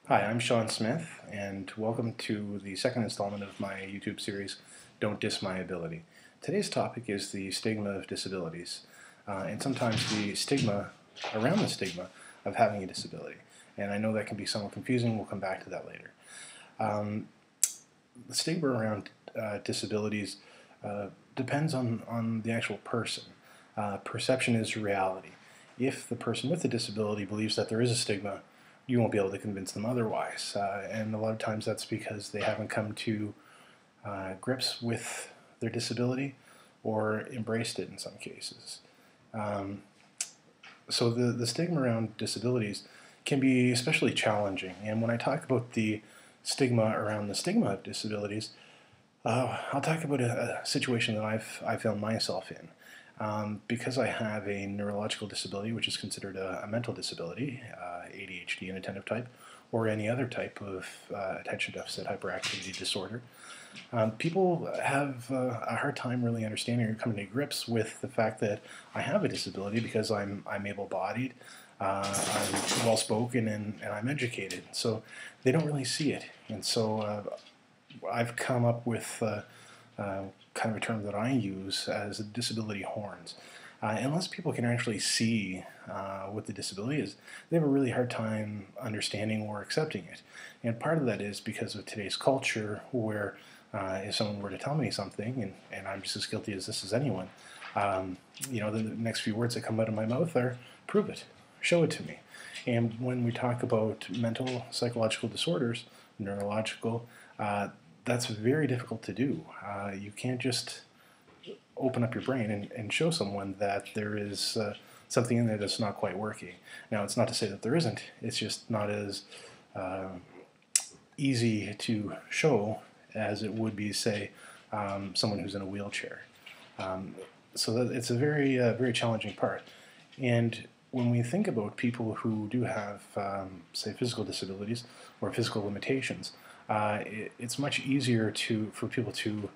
Hi, I'm Sean Smith, and welcome to the second installment of my YouTube series, Don't Diss My Ability. Today's topic is the stigma of disabilities, and sometimes the stigma around the stigma of having a disability. And I know that can be somewhat confusing. We'll come back to that later. The stigma around disabilities depends on the actual person. Perception is reality. If the person with the disability believes that there is a stigma, you won't be able to convince them otherwise. And a lot of times that's because they haven't come to grips with their disability or embraced it in some cases. So the stigma around disabilities can be especially challenging. And when I talk about the stigma around the stigma of disabilities, I'll talk about a situation that I found myself in. Because I have a neurological disability, which is considered a mental disability, A.D.H.D. inattentive type, or any other type of attention deficit hyperactivity disorder, people have a hard time really understanding or coming to grips with the fact that I have a disability because I'm able-bodied, I'm well-spoken, and I'm educated. So they don't really see it. And so I've come up with kind of a term that I use as disability horns. Unless people can actually see what the disability is, they have a really hard time understanding or accepting it. And part of that is because of today's culture where if someone were to tell me something, and I'm just as guilty as this as anyone, the next few words that come out of my mouth are, prove it, show it to me. And when we talk about mental, psychological disorders, neurological, that's very difficult to do. You can't just open up your brain and show someone that there is something in there that's not quite working. Now, it's not to say that there isn't. It's just not as easy to show as it would be, say, someone who's in a wheelchair. So it's a very challenging part. And when we think about people who do have, say, physical disabilities or physical limitations, it's much easier for people to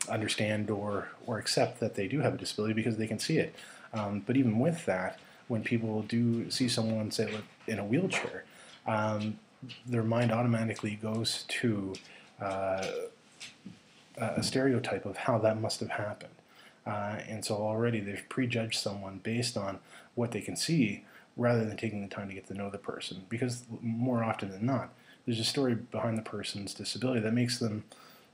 understand or accept that they do have a disability because they can see it. But even with that, when people do see someone, say, in a wheelchair, their mind automatically goes to a stereotype of how that must have happened. And so already they've prejudged someone based on what they can see rather than taking the time to get to know the person. Because more often than not, there's a story behind the person's disability that makes them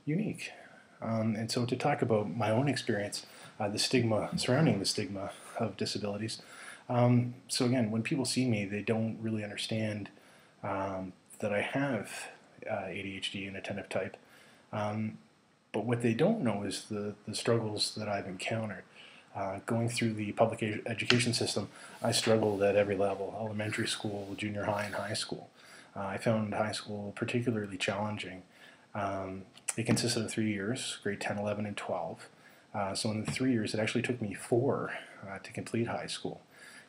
unique. And so to talk about my own experience, the stigma surrounding the stigma of disabilities. So again, when people see me, they don't really understand that I have ADHD and attentive type. But what they don't know is the struggles that I've encountered. Going through the public education system, I struggled at every level, elementary school, junior high, and high school. I found high school particularly challenging. It consisted of 3 years, grade 10, 11, and 12. So in the 3 years, it actually took me 4 to complete high school.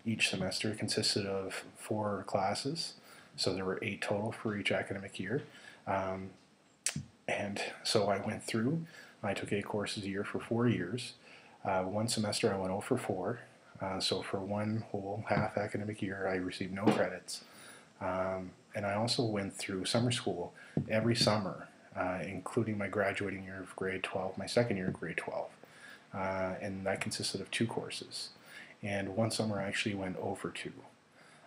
Each semester consisted of 4 classes, so there were 8 total for each academic year. And so I went through, I took 8 courses a year for 4 years. One semester I went 0 for 4. So for one whole half academic year, I received no credits. And I also went through summer school every summer, including my graduating year of grade 12, my second year of grade 12. And that consisted of 2 courses. And one summer I actually went 0 for 2.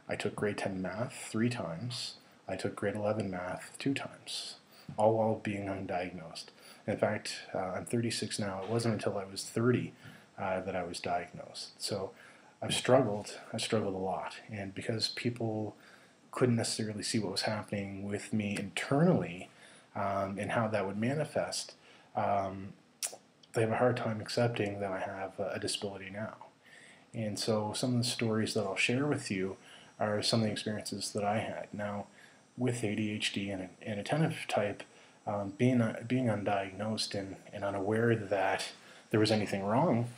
I took grade 10 math 3 times. I took grade 11 math 2 times, all while being undiagnosed. In fact, I'm 36 now. It wasn't until I was 30 that I was diagnosed. So I've struggled a lot. And because people couldn't necessarily see what was happening with me internally and how that would manifest, they have a hard time accepting that I have a disability now. And so some of the stories that I'll share with you are some of the experiences that I had. Now, with ADHD and attentive type, being undiagnosed and unaware that there was anything wrong,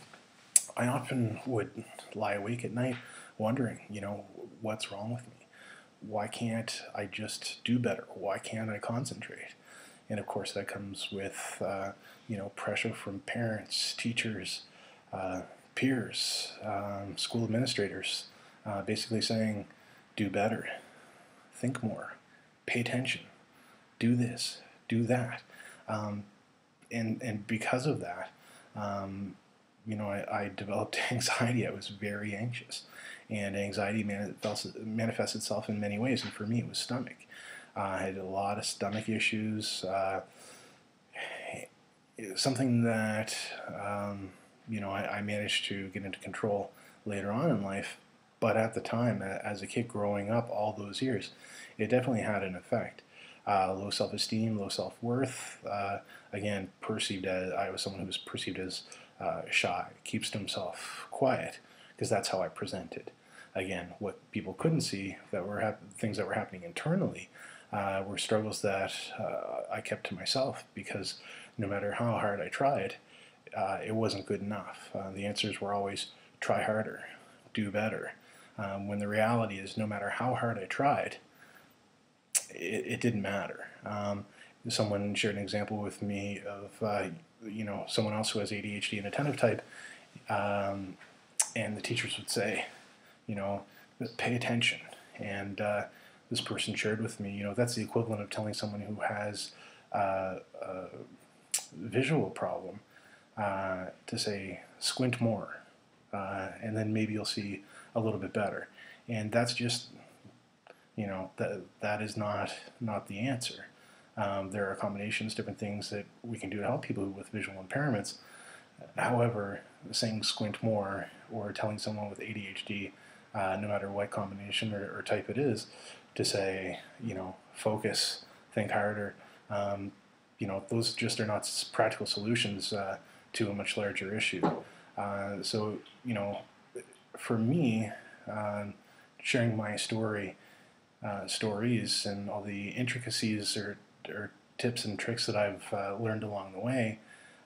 I often would lie awake at night wondering, what's wrong with me? Why can't I just do better? Why can't I concentrate? And of course that comes with, pressure from parents, teachers, peers, school administrators, basically saying, do better, think more, pay attention, do this, do that. Um, and because of that, I developed anxiety. I was very anxious, and anxiety manifests itself in many ways. And for me, it was stomach. I had a lot of stomach issues. Something that I managed to get into control later on in life, but at the time, as a kid growing up, all those years, it definitely had an effect. Low self-esteem, low self-worth. Again, perceived as I was someone who was perceived as shy, keeps to himself, quiet, because that's how I presented. Again, what people couldn't see that were things that were happening internally were struggles that I kept to myself, because no matter how hard I tried, it wasn't good enough. The answers were always try harder, do better. When the reality is, no matter how hard I tried, it didn't matter. Someone shared an example with me of someone else who has ADHD and attentive type, and the teachers would say, pay attention. And this person shared with me, that's the equivalent of telling someone who has a visual problem to say, squint more, and then maybe you'll see a little bit better. And that's just, that is not the answer. There are combinations, different things that we can do to help people with visual impairments. However, saying squint more or telling someone with ADHD, no matter what combination or type it is, to say, focus, think harder, those just are not practical solutions to a much larger issue. So, for me, sharing my stories and all the intricacies or tips and tricks that I've learned along the way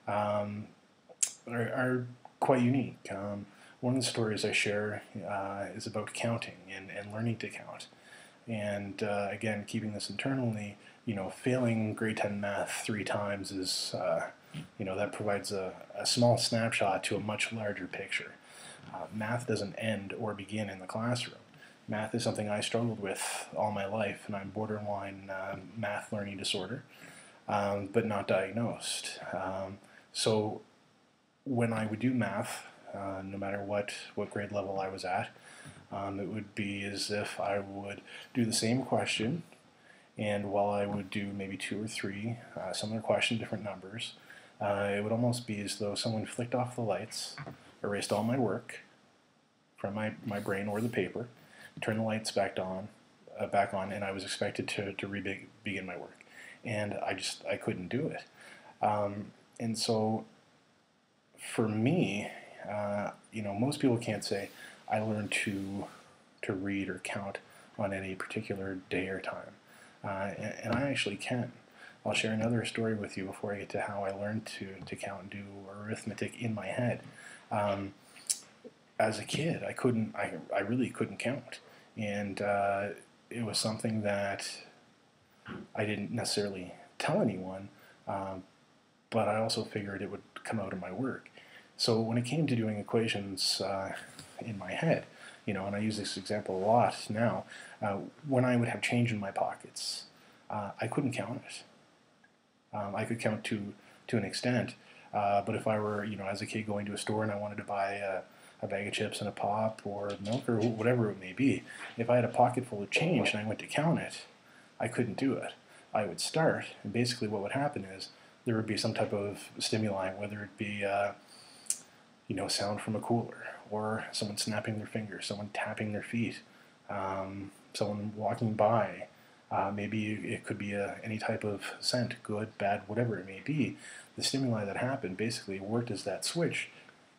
are quite unique. One of the stories I share is about counting and learning to count. And again, keeping this internally, failing grade 10 math 3 times is, that provides a small snapshot to a much larger picture. Math doesn't end or begin in the classroom. Math is something I struggled with all my life, and I'm borderline math learning disorder, but not diagnosed. So when I would do math, no matter what grade level I was at, it would be as if I would do the same question, and while I would do maybe 2 or 3 similar questions, different numbers, it would almost be as though someone flicked off the lights, erased all my work from my brain or the paper, turned the lights back on, and I was expected to begin my work. And I couldn't do it. And so for me, most people can't say, I learned to read or count on any particular day or time. And I actually can. I'll share another story with you before I get to how I learned to count and do arithmetic in my head. As a kid, I really couldn't count. And it was something that I didn't necessarily tell anyone, but I also figured it would come out in my work. So when it came to doing equations in my head, and I use this example a lot now, when I would have change in my pockets, I couldn't count it. I could count to an extent, but if I were, as a kid going to a store and I wanted to buy a bag of chips and a pop or milk or whatever it may be, if I had a pocket full of change and I went to count it, I couldn't do it. I would start, and basically what would happen is there would be some type of stimuli, whether it be sound from a cooler, or someone snapping their fingers, someone tapping their feet, someone walking by. Maybe it could be any type of scent, good, bad, whatever it may be. The stimuli that happened basically worked as that switch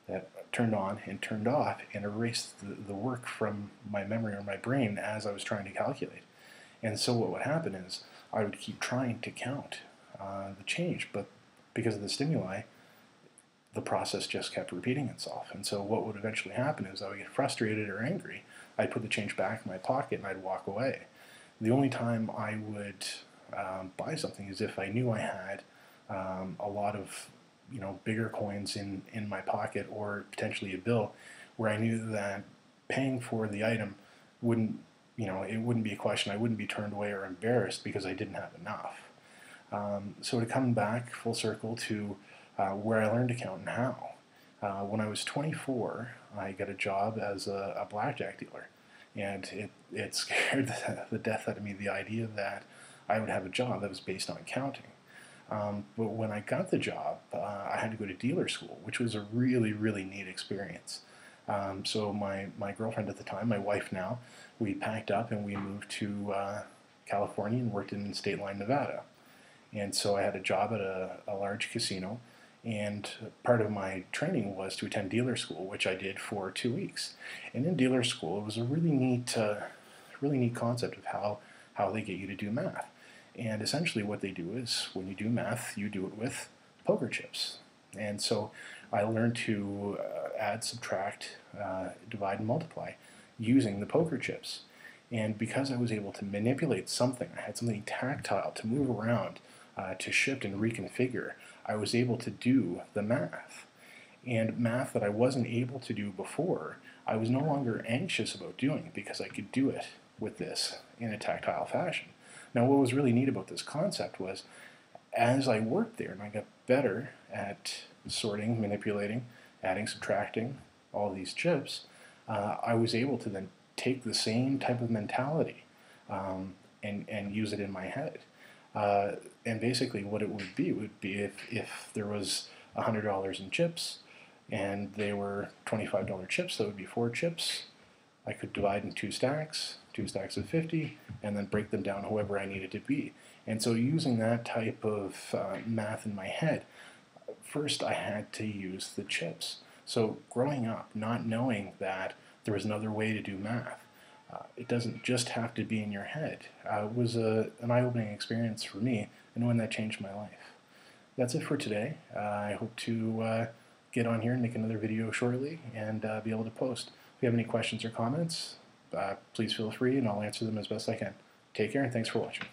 that turned on and turned off and erased the work from my memory or my brain as I was trying to calculate. And so what would happen is I would keep trying to count the change, but because of the stimuli, the process just kept repeating itself. And so what would eventually happen is I would get frustrated or angry. I'd put the change back in my pocket and I'd walk away. The only time I would buy something is if I knew I had a lot of bigger coins in my pocket, or potentially a bill, where I knew that paying for the item wouldn't it wouldn't be a question. I wouldn't be turned away or embarrassed because I didn't have enough. So to come back full circle to where I learned to count and how. When I was 24, I got a job as a blackjack dealer, and it scared the death out of me, the idea that I would have a job that was based on counting. But when I got the job, I had to go to dealer school, which was a really, really neat experience. So my girlfriend at the time, my wife now, we packed up and we moved to California and worked in State Line, Nevada. And so I had a job at a large casino, and part of my training was to attend dealer school, which I did for 2 weeks. And in dealer school, it was a really neat concept of how they get you to do math. And essentially what they do is when you do math, you do it with poker chips. And so I learned to add, subtract, divide, and multiply using the poker chips. And because I was able to manipulate something, I had something tactile to move around, to shift and reconfigure, I was able to do the math. And math that I wasn't able to do before, I was no longer anxious about doing because I could do it with this in a tactile fashion. Now, what was really neat about this concept was as I worked there and I got better at sorting, manipulating, adding, subtracting all these chips, I was able to then take the same type of mentality and use it in my head. And basically what it would be if there was $100 in chips and they were $25 chips, that would be 4 chips. I could divide in 2 stacks of 50, and then break them down however I needed to be. And so using that type of math in my head, first I had to use the chips. So growing up, not knowing that there was another way to do math, it doesn't just have to be in your head, was an eye-opening experience for me, and one that changed my life. That's it for today. I hope to get on here and make another video shortly and be able to post. If you have any questions or comments, please feel free and I'll answer them as best I can. Take care and thanks for watching.